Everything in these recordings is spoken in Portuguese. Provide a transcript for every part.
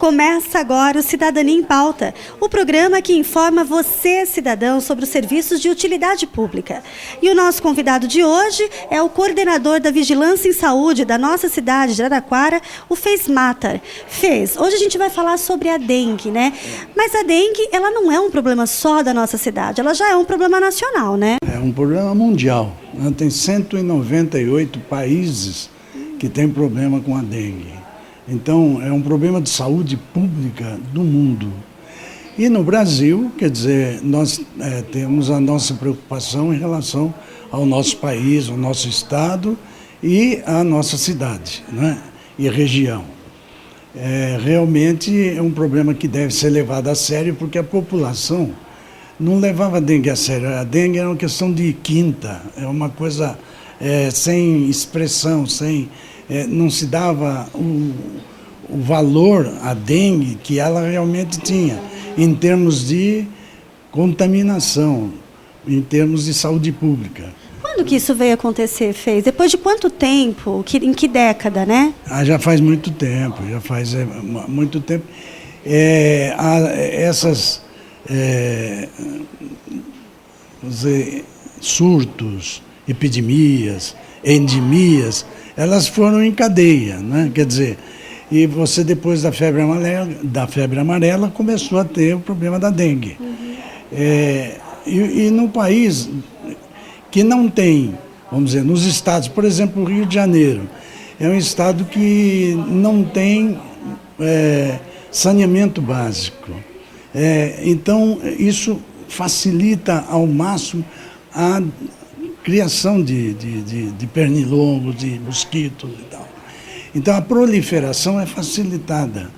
Começa agora o Cidadania em Pauta, o programa que informa você, cidadão, sobre os serviços de utilidade pública. E o nosso convidado de hoje é o coordenador da Vigilância em Saúde da nossa cidade de Araraquara, o Fez Matar. Fez, hoje a gente vai falar sobre a dengue, né? Mas a dengue, ela não é um problema só da nossa cidade, ela já é um problema nacional, né? É um problema mundial. Tem 198 países que têm problema com a dengue. Então, é um problema de saúde pública do mundo. E no Brasil, quer dizer, nós temos a nossa preocupação em relação ao nosso país, ao nosso estado e à nossa cidade, né? E região. Realmente é um problema que deve ser levado a sério, porque a população não levava a dengue a sério. A dengue era uma questão de quinta, é uma coisa sem expressão, não se dava o valor à dengue que ela realmente tinha, em termos de contaminação, em termos de saúde pública. Quando que isso veio acontecer, Fez? Depois de quanto tempo? Em que década, né? Já faz muito tempo, muito tempo. Essas surtos, epidemias, endemias, elas foram em cadeia, né? Quer dizer, e você depois da febre amarela começou a ter o problema da dengue. E no país que não tem, vamos dizer, nos estados, por exemplo, o Rio de Janeiro, é um estado que não tem saneamento básico. Então, isso facilita ao máximo a criação de pernilongos, de mosquitos e tal. Então, a proliferação é facilitada.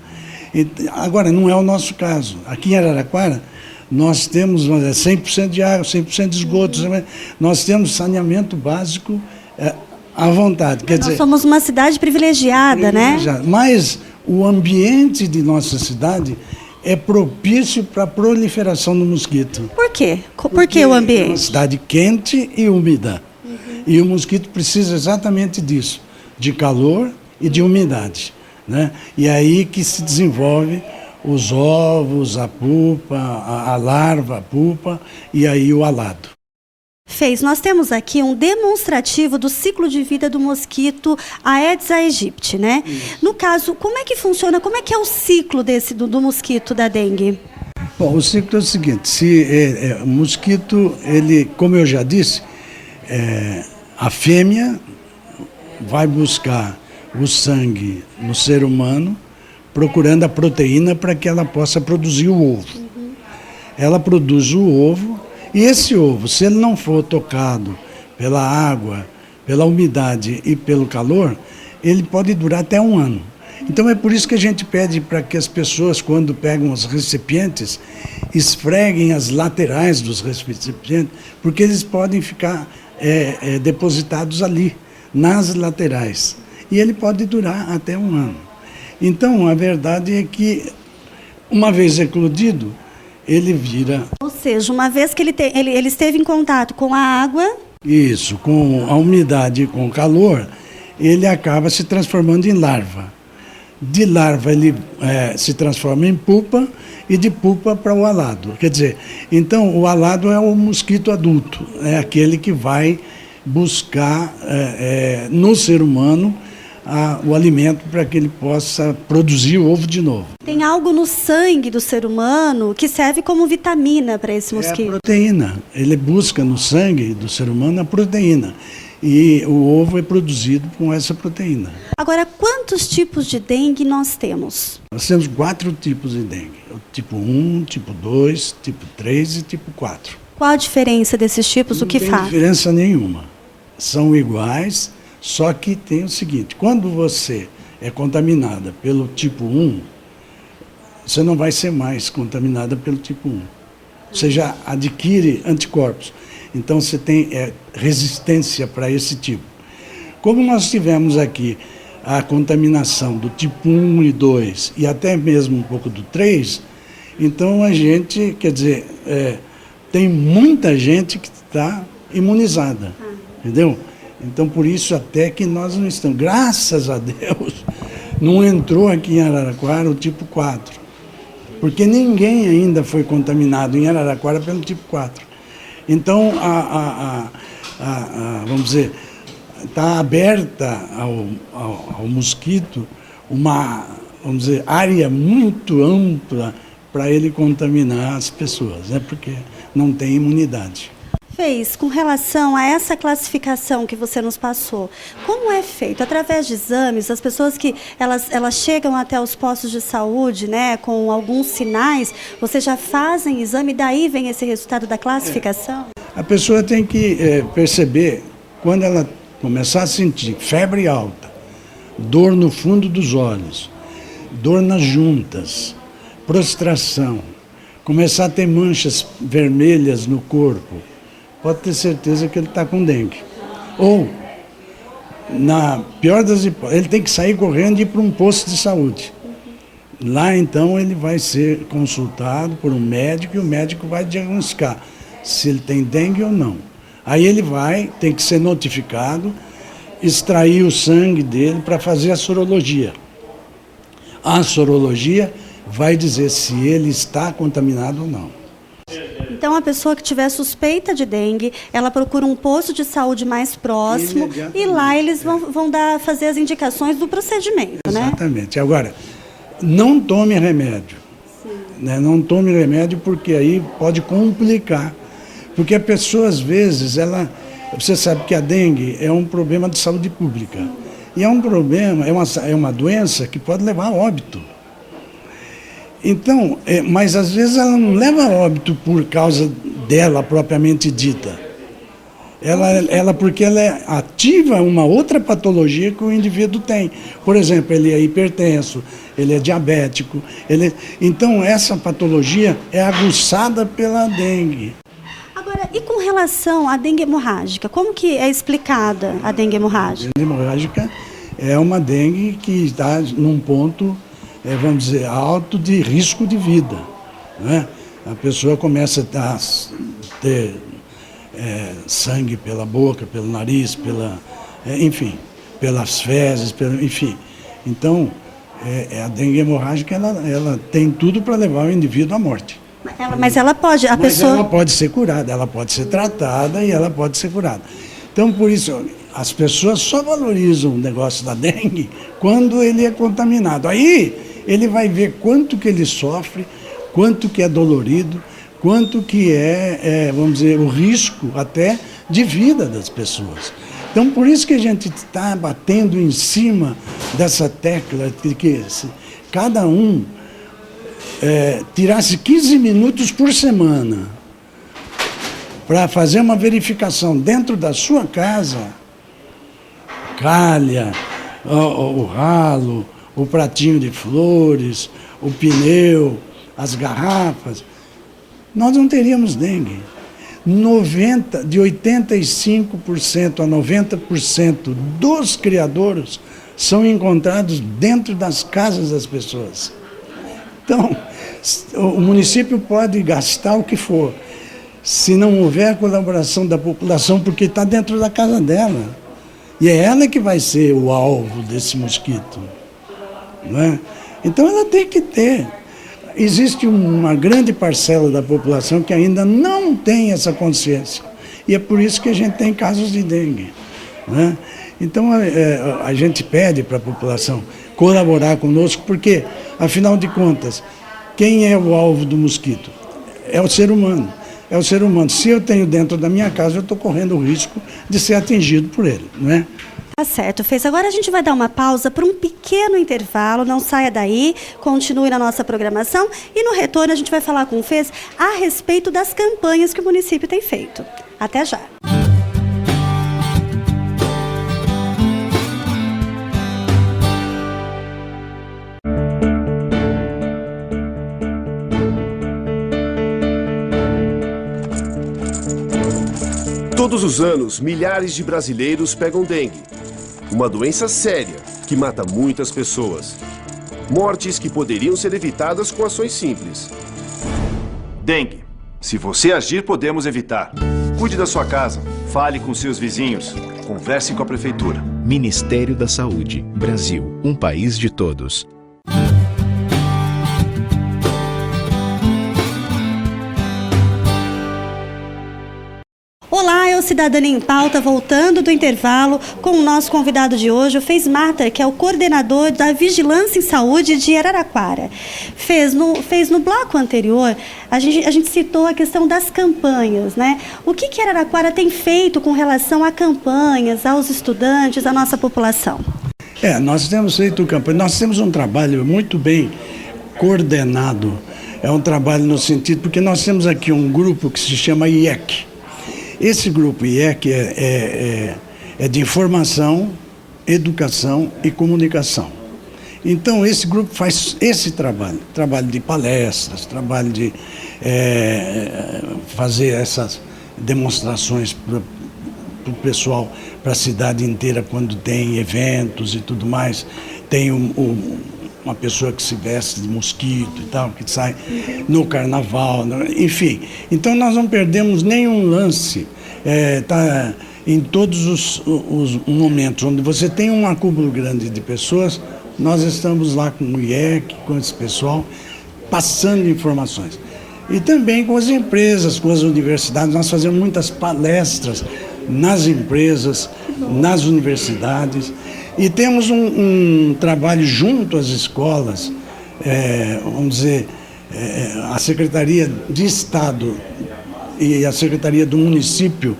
Agora, não é o nosso caso. Aqui em Araraquara, nós temos 100% de água, 100% de esgotos, nós temos saneamento básico à vontade. Quer dizer, nós somos uma cidade privilegiada, né? Mas o ambiente de nossa cidade é propício para a proliferação do mosquito. Por quê? Por que o ambiente? É uma cidade quente e úmida. E o mosquito precisa exatamente disso, de calor e de umidade, né? E aí que se desenvolve os ovos, a pupa, a larva, a pupa e aí o alado. Fez, nós temos aqui um demonstrativo do ciclo de vida do mosquito Aedes aegypti, né? Isso. No caso, como é que funciona, como é que é o ciclo do mosquito da dengue? Bom, o ciclo é o seguinte, o mosquito, ele, como eu já disse, a fêmea vai buscar o sangue no ser humano, procurando a proteína para que ela possa produzir o ovo. Ela produz o ovo, e esse ovo, se ele não for tocado pela água, pela umidade e pelo calor, ele pode durar até 1 ano. Então é por isso que a gente pede para que as pessoas, quando pegam os recipientes, esfreguem as laterais dos recipientes, porque eles podem ficar depositados ali, nas laterais. E ele pode durar até 1 ano. Então a verdade é que, uma vez eclodido, ele vira... Ou seja, uma vez que ele esteve em contato com a água... Isso, com a umidade e com o calor, ele acaba se transformando em larva. De larva ele se transforma em pupa e de pupa para o alado. Quer dizer, então o alado é o mosquito adulto, é aquele que vai buscar no ser humano o alimento para que ele possa produzir o ovo de novo. Tem algo no sangue do ser humano que serve como vitamina para esse mosquito? É a proteína. Ele busca no sangue do ser humano a proteína. E o ovo é produzido com essa proteína. Agora, quantos tipos de dengue nós temos? Nós temos 4 tipos de dengue. O tipo 1, tipo 2, tipo 3 e tipo 4. Qual a diferença desses tipos? O que faz? Não tem diferença nenhuma. São iguais. Só que tem o seguinte, quando você é contaminada pelo tipo 1, você não vai ser mais contaminada pelo tipo 1. Você já adquire anticorpos. Então você tem resistência para esse tipo. Como nós tivemos aqui a contaminação do tipo 1 e 2 e até mesmo um pouco do 3, então a gente, quer dizer, tem muita gente que está imunizada, entendeu? Então, por isso até que nós não estamos, graças a Deus, Não entrou aqui em Araraquara o tipo 4, porque ninguém ainda foi contaminado em Araraquara pelo tipo 4. Então, vamos dizer, está aberta ao mosquito uma, vamos dizer, área muito ampla para ele contaminar as pessoas, né? Porque não tem imunidade. Fez, com relação a essa classificação que você nos passou, como é feito? Através de exames, as pessoas que elas chegam até os postos de saúde, né, com alguns sinais, vocês já fazem exame e daí vem esse resultado da classificação? A pessoa tem que perceber, quando ela começar a sentir febre alta, dor no fundo dos olhos, dor nas juntas, prostração, começar a ter manchas vermelhas no corpo, pode ter certeza que ele está com dengue. Ou, na pior das hipóteses, ele tem que sair correndo e ir para um posto de saúde. Lá, então, ele vai ser consultado por um médico e o médico vai diagnosticar se ele tem dengue ou não. Aí ele tem que ser notificado, extrair o sangue dele para fazer a sorologia. A sorologia vai dizer se ele está contaminado ou não. Então, a pessoa que tiver suspeita de dengue, ela procura um posto de saúde mais próximo e lá eles vão fazer as indicações do procedimento, né? Exatamente. Agora, não tome remédio. Né? Não tome remédio porque aí pode complicar. Porque a pessoa, às vezes, você sabe que a dengue é um problema de saúde pública. E é um problema, é uma doença que pode levar a óbito. Então, mas às vezes ela não leva a óbito por causa dela propriamente dita. Porque ela ativa uma outra patologia que o indivíduo tem. Por exemplo, ele é hipertenso, ele é diabético. Então, essa patologia é aguçada pela dengue. Agora, e com relação à dengue hemorrágica, como que é explicada a dengue hemorrágica? A dengue hemorrágica é uma dengue que está num ponto, vamos dizer, alto de risco de vida. Né? A pessoa começa a ter sangue pela boca, pelo nariz, enfim, pelas fezes, enfim. Então, a dengue hemorrágica ela tem tudo para levar o indivíduo à morte. Mas ela pode, ela pode ser curada, ela pode ser tratada e ela pode ser curada. Então, por isso, as pessoas só valorizam o negócio da dengue quando ele é contaminado. Aí, ele vai ver quanto que ele sofre, quanto que é dolorido, quanto que vamos dizer, o risco até de vida das pessoas. Então, por isso que a gente está batendo em cima dessa tecla de que cada um tirasse 15 minutos por semana para fazer uma verificação dentro da sua casa, calha, o ralo, o pratinho de flores, o pneu, as garrafas, nós não teríamos dengue. De 85% a 90% dos criadouros são encontrados dentro das casas das pessoas. Então, o município pode gastar o que for, se não houver a colaboração da população, porque está dentro da casa dela. E é ela que vai ser o alvo desse mosquito. Não é? Então, ela tem que ter. Existe uma grande parcela da população que ainda não tem essa consciência. E é por isso que a gente tem casos de dengue. Né? Então, a gente pede para a população colaborar conosco, porque, afinal de contas, quem é o alvo do mosquito? É o ser humano. É o ser humano. Se eu tenho dentro da minha casa, eu estou correndo o risco de ser atingido por ele. Não é? Tá certo, Fez. Agora a gente vai dar uma pausa para um pequeno intervalo, não saia daí, continue na nossa programação e no retorno a gente vai falar com o Fez a respeito das campanhas que o município tem feito. Até já! Todos os anos, milhares de brasileiros pegam dengue. Uma doença séria que mata muitas pessoas. Mortes que poderiam ser evitadas com ações simples. Dengue. Se você agir, podemos evitar. Cuide da sua casa. Fale com seus vizinhos. Converse com a Prefeitura. Ministério da Saúde. Brasil, um país de todos. Olá, eu Cidadania em Pauta, voltando do intervalo com o nosso convidado de hoje, o Fez Matter, que é o coordenador da Vigilância em Saúde de Araraquara. Fez no bloco anterior, a gente citou a questão das campanhas, né? O que Araraquara tem feito com relação a campanhas, aos estudantes, à nossa população? Nós temos feito campanha, nós temos um trabalho muito bem coordenado, é um trabalho no sentido, porque nós temos aqui um grupo que se chama IEC. Esse grupo IEC é de informação, educação e comunicação. Então, esse grupo faz esse trabalho de palestras, trabalho de fazer essas demonstrações para o pessoal, para a cidade inteira, quando tem eventos e tudo mais. Tem uma pessoa que se veste de mosquito e tal, que sai no carnaval, enfim. Então nós não perdemos nenhum lance, em todos os momentos onde você tem um acúmulo grande de pessoas, nós estamos lá com o IEC, com esse pessoal, passando informações. E também com as empresas, com as universidades, nós fazemos muitas palestras nas empresas, nas universidades. E temos um trabalho junto às escolas, vamos dizer, a Secretaria de Estado e a Secretaria do Município,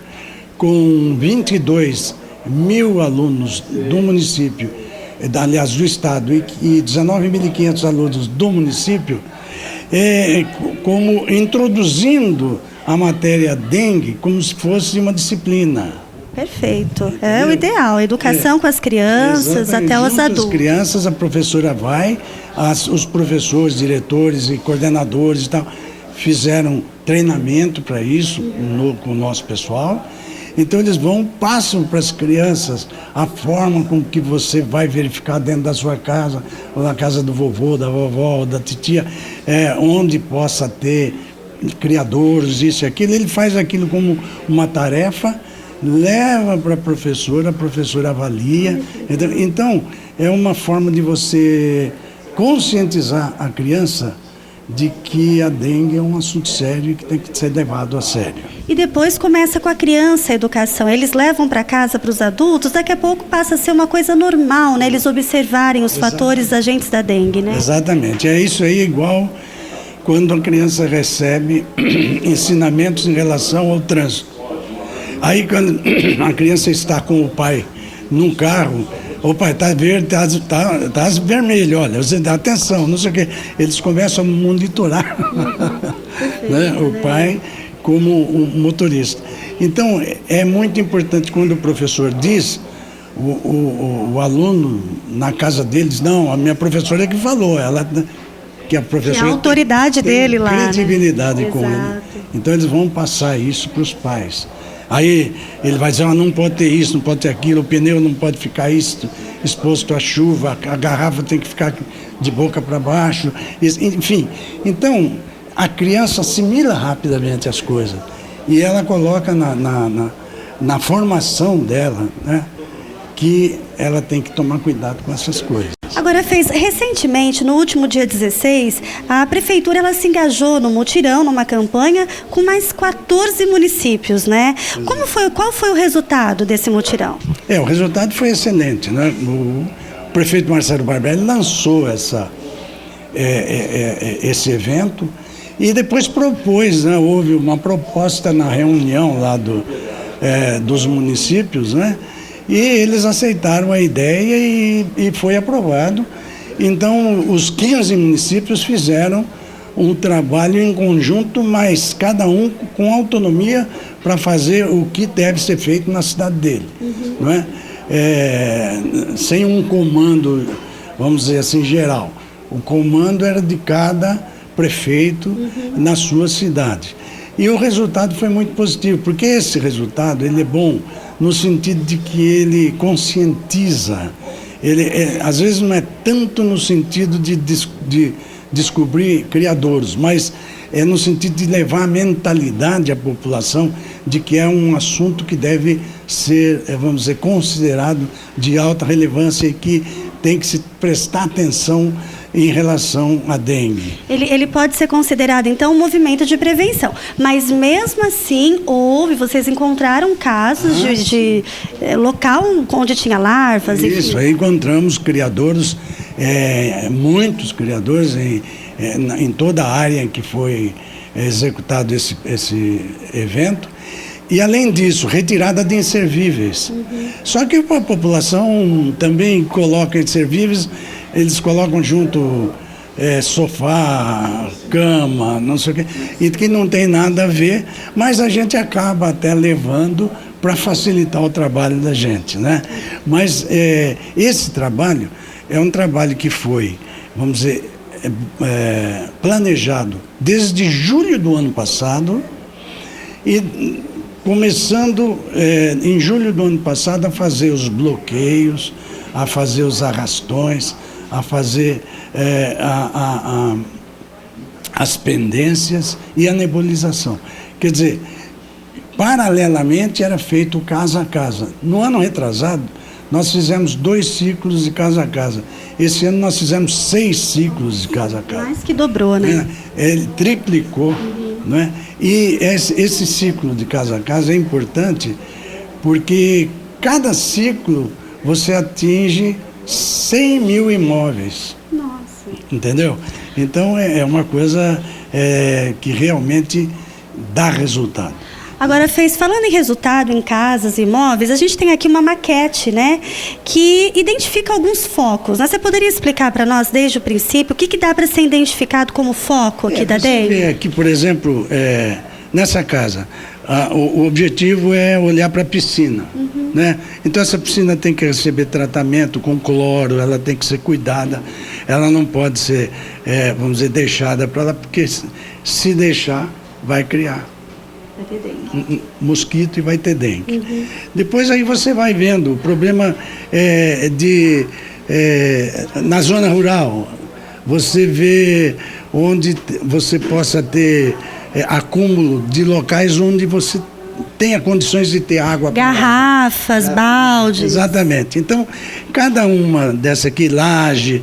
com 22 mil alunos do município, aliás, do Estado, e 19.500 alunos do município, como introduzindo a matéria dengue como se fosse uma disciplina. Perfeito. É o ideal. Educação com as crianças, até os adultos. As crianças, a professora vai, os professores, diretores e coordenadores e tal, fizeram treinamento para isso com o nosso pessoal. Então eles passam para as crianças a forma com que você vai verificar dentro da sua casa, ou na casa do vovô, da vovó, ou da titia, onde possa ter criadouros, isso e aquilo. Ele faz aquilo como uma tarefa, leva para a professora avalia. Então, é uma forma de você conscientizar a criança de que a dengue é um assunto sério e que tem que ser levado a sério. E depois começa com a criança a educação. Eles levam para casa para os adultos, daqui a pouco passa a ser uma coisa normal, né? Eles observarem os fatores agentes da dengue, né? Exatamente. É isso aí, igual quando a criança recebe ensinamentos em relação ao trânsito. Aí quando a criança está com o pai num carro, o pai está verde, tá vermelho, olha, você dá atenção, não sei o quê. Eles começam a monitorar né, o pai como um motorista. Então, é muito importante quando o professor diz, o aluno na casa deles, não, a minha professora é que falou, que a professora que a autoridade dele lá, credibilidade, né? Com Exato. ele. Então, eles vão passar isso para os pais. Aí ele vai dizer, não pode ter isso, não pode ter aquilo, o pneu não pode ficar exposto à chuva, a garrafa tem que ficar de boca para baixo, enfim. Então, a criança assimila rapidamente as coisas e ela coloca na formação dela, né, que ela tem que tomar cuidado com essas coisas. Agora, recentemente, no último dia 16, a Prefeitura ela se engajou no mutirão, numa campanha, com mais 14 municípios, né? Qual foi o resultado desse mutirão? O resultado foi excelente, né? O prefeito Marcelo Barbelli lançou esse evento e depois propôs, né? Houve uma proposta na reunião lá dos municípios, né? E eles aceitaram a ideia e foi aprovado. Então, os 15 municípios fizeram um trabalho em conjunto, mas cada um com autonomia para fazer o que deve ser feito na cidade dele. Não é? Sem um comando, vamos dizer assim, geral. O comando era de cada prefeito na sua cidade. E o resultado foi muito positivo, porque esse resultado ele é bom no sentido de que ele conscientiza. Às vezes não é tanto no sentido de descobrir criadouros, mas é no sentido de levar a mentalidade à população de que é um assunto que deve ser, vamos dizer, considerado de alta relevância e que tem que se prestar atenção em relação à dengue. Ele pode ser considerado, então, um movimento de prevenção. Mas, mesmo assim, vocês encontraram casos de local onde tinha larvas? Isso, aí encontramos criadores, muitos criadores em toda a área em que foi executado esse evento. E, além disso, retirada de inservíveis. Só que a população também coloca inservíveis, eles colocam junto sofá, cama, não sei o quê, e que não tem nada a ver, mas a gente acaba até levando para facilitar o trabalho da gente, né? Mas esse trabalho é um trabalho que foi, vamos dizer, planejado desde julho do ano passado e começando em julho do ano passado a fazer os bloqueios, a fazer os arrastões, a fazer as pendências e a nebulização. Quer dizer, paralelamente era feito casa a casa. No ano retrasado, nós fizemos 2 ciclos de casa a casa. Esse ano nós fizemos 6 ciclos de casa a casa. Mais que dobrou, né? Ele triplicou, né? E esse ciclo de casa a casa é importante porque cada ciclo você atinge 100 mil imóveis. Nossa. Entendeu? Então é uma coisa que realmente dá resultado. Agora, falando em resultado em casas e imóveis, a gente tem aqui uma maquete, né, que identifica alguns focos. Você poderia explicar para nós desde o princípio o que dá para ser identificado como foco aqui da dengue? Você vê aqui, por exemplo, nessa casa, o objetivo é olhar para a piscina, né? Então essa piscina tem que receber tratamento com cloro, ela tem que ser cuidada, ela não pode ser, vamos dizer, deixada para lá, porque se deixar, vai criar mosquito e vai ter dengue. Depois aí você vai vendo o problema na zona rural, você vê onde você possa ter acúmulo de locais onde você tenha condições de ter água. Garrafas, baldes. Exatamente. Então, cada uma dessa aqui, laje,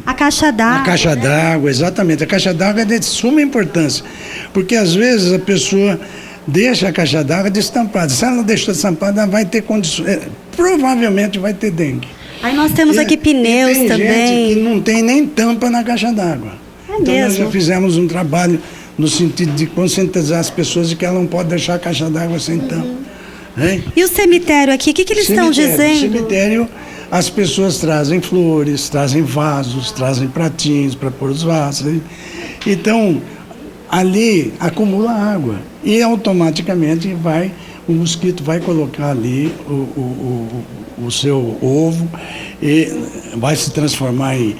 a caixa d'água. A caixa d'água, exatamente. A caixa d'água é de suma importância, porque às vezes a pessoa deixa a caixa d'água destampada. Se ela deixou destampada, ela vai ter condições, provavelmente vai ter dengue. Aí nós temos aqui pneus tem também. Gente que não tem nem tampa na caixa d'água. Então nós já fizemos um trabalho no sentido de conscientizar as pessoas de que ela não pode deixar a caixa d'água sem tampa. E o cemitério aqui, o que eles estão dizendo? No cemitério, as pessoas trazem flores, trazem vasos, trazem pratinhos para pôr os vasos. Então, ali acumula água e automaticamente o mosquito vai colocar ali o seu ovo e vai se transformar em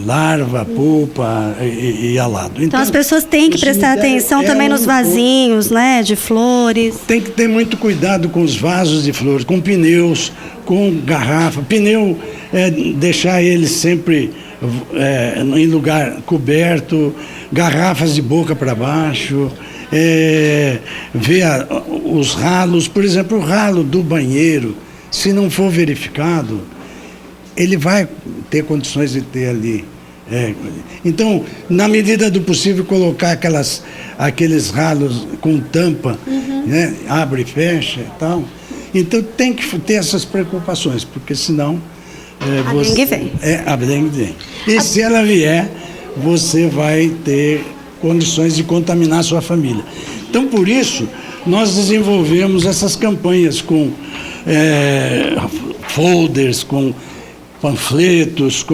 larva, pupa e alado. Então as pessoas têm que prestar atenção também nos vasinhos, né, de flores. Tem que ter muito cuidado com os vasos de flores, com pneus, com garrafa. Pneu, deixar ele sempre em lugar coberto, garrafas de boca para baixo, ver os ralos. Por exemplo, o ralo do banheiro, se não for verificado, ele vai ter condições de ter ali. Então, na medida do possível, colocar aqueles ralos com tampa, né? Abre e fecha e tal. Então, tem que ter essas preocupações, porque senão... a dengue vem. A dengue vem. E se ela vier, você vai ter condições de contaminar a sua família. Então, por isso, nós desenvolvemos essas campanhas com folders, com panfletos,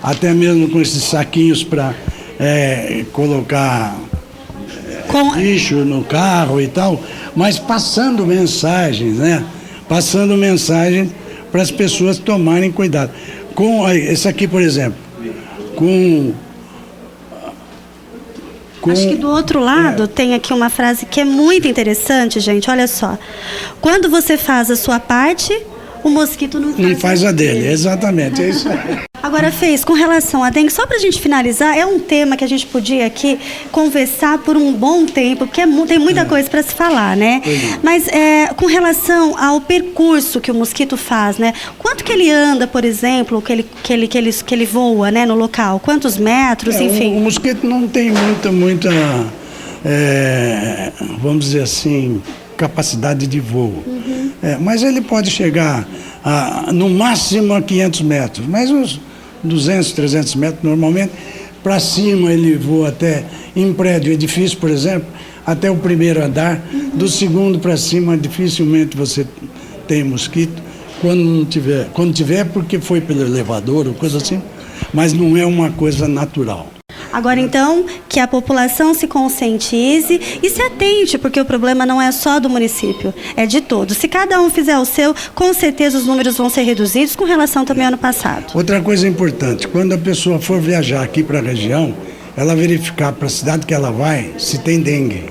até mesmo com esses saquinhos para colocar lixo no carro e tal, mas passando mensagens, né? Passando mensagem para as pessoas tomarem cuidado. Esse aqui, por exemplo, acho que do outro lado tem aqui uma frase que é muito interessante, gente. Olha só. Quando você faz a sua parte, o mosquito não faz a dele. Exatamente, é isso aí. Agora, Fez, com relação à dengue, só para a gente finalizar, é um tema que a gente podia aqui conversar por um bom tempo, porque tem muita coisa para se falar, né? Mas com relação ao percurso que o mosquito faz, né? Quanto que ele anda, por exemplo, que ele voa, né, no local? Quantos metros, enfim? O mosquito não tem muita vamos dizer assim, capacidade de voo. Mas ele pode chegar no máximo a 500 metros, mas uns 200, 300 metros normalmente. Para cima ele voa até, em prédio, edifício, por exemplo, até o primeiro andar. Do segundo para cima, dificilmente você tem mosquito. Quando tiver, porque foi pelo elevador ou coisa assim, mas não é uma coisa natural. Agora, então, que a população se conscientize e se atente, porque o problema não é só do município, é de todos. Se cada um fizer o seu, com certeza os números vão ser reduzidos com relação também ao ano passado. Outra coisa importante, quando a pessoa for viajar aqui para a região, ela verificar para a cidade que ela vai se tem dengue.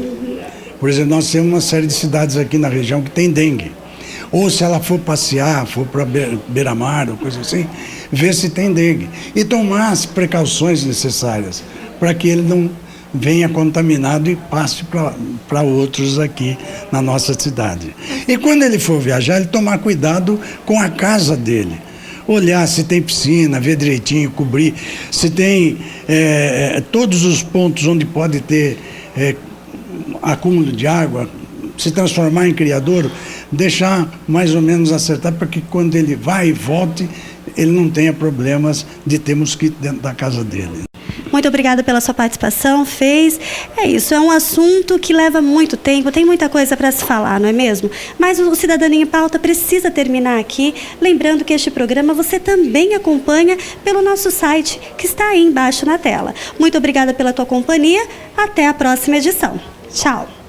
Por exemplo, nós temos uma série de cidades aqui na região que tem dengue. Ou se ela for passear, for para beira-mar ou coisa assim, ver se tem dengue. E tomar as precauções necessárias para que ele não venha contaminado e passe para outros aqui na nossa cidade. E quando ele for viajar, ele tomar cuidado com a casa dele. Olhar se tem piscina, ver direitinho, cobrir, se tem todos os pontos onde pode ter acúmulo de água, se transformar em criadouro, deixar mais ou menos acertar para que quando ele vai e volte, ele não tenha problemas de ter mosquito dentro da casa dele. Muito obrigada pela sua participação, Fez. É isso, é um assunto que leva muito tempo, tem muita coisa para se falar, não é mesmo? Mas o Cidadania em Pauta precisa terminar aqui, lembrando que este programa você também acompanha pelo nosso site, que está aí embaixo na tela. Muito obrigada pela tua companhia, até a próxima edição. Tchau!